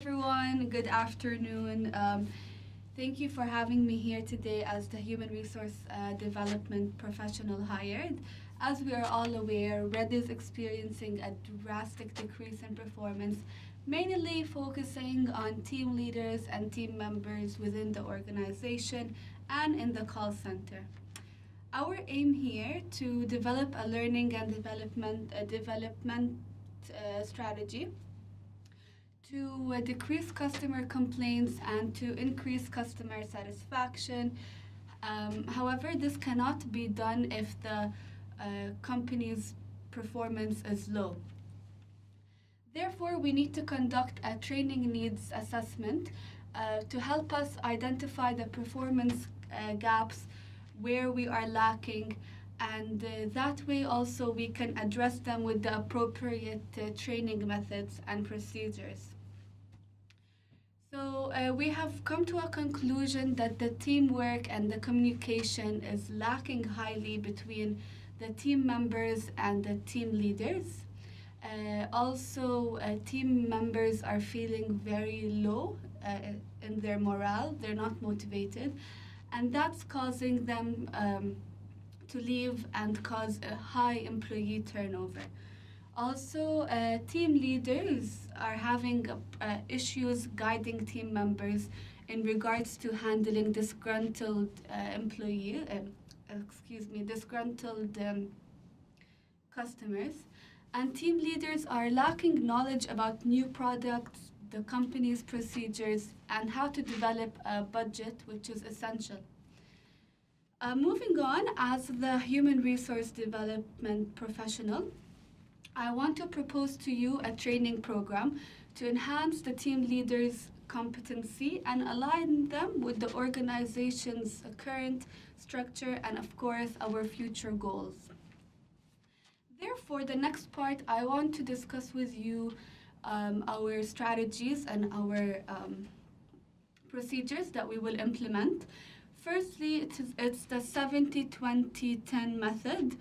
everyone. Good afternoon. Thank you for having me here today as the human resource development professional hired. As we are all aware, Red is experiencing a drastic decrease in performance, mainly focusing on team leaders and team members within the organization and in the call center. Our aim here to develop a learning and development strategy to decrease customer complaints and to increase customer satisfaction. However, this cannot be done if the company's performance is low. Therefore, we need to conduct a training needs assessment to help us identify the performance gaps where we are lacking, and that way also we can address them with the appropriate training methods and procedures. So we have come to a conclusion that the teamwork and the communication is lacking highly between the team members and the team leaders. Team members are feeling very low in their morale. They're not motivated, and that's causing them to leave and cause a high employee turnover. Also, team leaders are having issues guiding team members in regards to handling disgruntled disgruntled customers. And team leaders are lacking knowledge about new products, the company's procedures, and how to develop a budget, which is essential. Moving on, as the human resource development professional, I want to propose to you a training program to enhance the team leaders' competency and align them with the organization's current structure and, of course, our future goals. Therefore, the next part, I want to discuss with you our strategies and our procedures that we will implement. Firstly, it's the 70-20-10 method.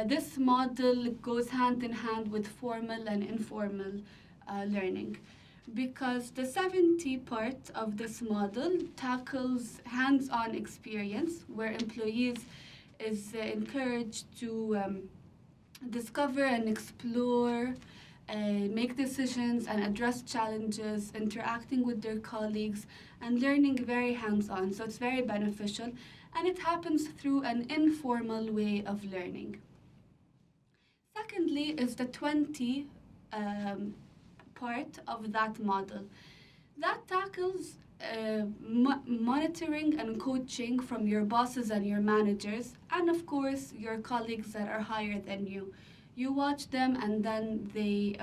This model goes hand in hand with formal and informal learning, because the 70 part of this model tackles hands-on experience where employees is encouraged to discover and explore, make decisions and address challenges, interacting with their colleagues and learning very hands-on. So it's very beneficial, and it happens through an informal way of learning. Secondly is the 20 part of that model. That tackles monitoring and coaching from your bosses and your managers, and of course your colleagues that are higher than you. You watch them and then they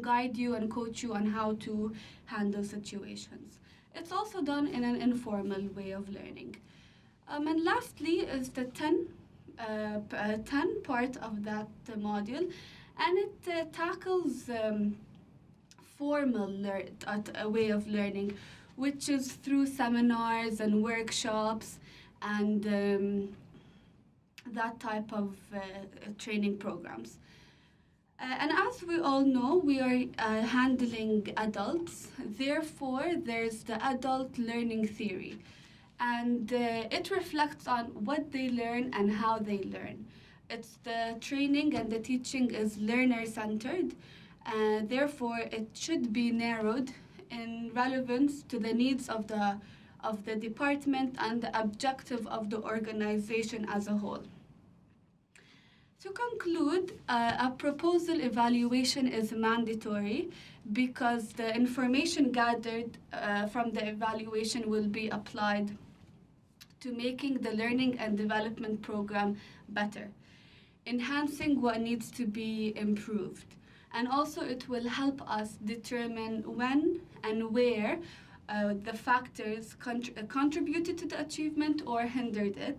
guide you and coach you on how to handle situations. It's also done in an informal way of learning. And lastly is the 10 part of that module, and it tackles a way of learning, which is through seminars and workshops and that type of training programs. And as we all know, we are handling adults. Therefore, there's the adult learning theory. And it reflects on what they learn and how they learn. It's the training and the teaching is learner-centered. Therefore, it should be narrowed in relevance to the needs of the department and the objective of the organization as a whole. To conclude, a proposal evaluation is mandatory because the information gathered from the evaluation will be applied to making the learning and development program better, enhancing what needs to be improved. And also it will help us determine when and where the factors contributed to the achievement or hindered it.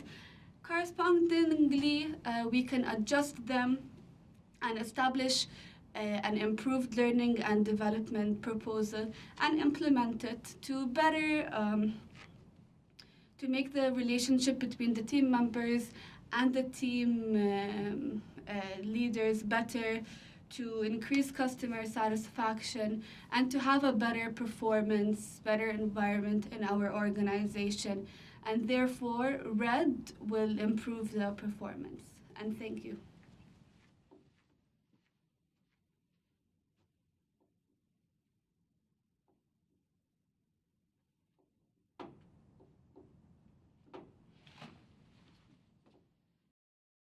Correspondingly, we can adjust them and establish an improved learning and development proposal and implement it to better to make the relationship between the team members and the team leaders better, to increase customer satisfaction, and to have a better performance, better environment in our organization. And therefore, red will improve the performance. And thank you.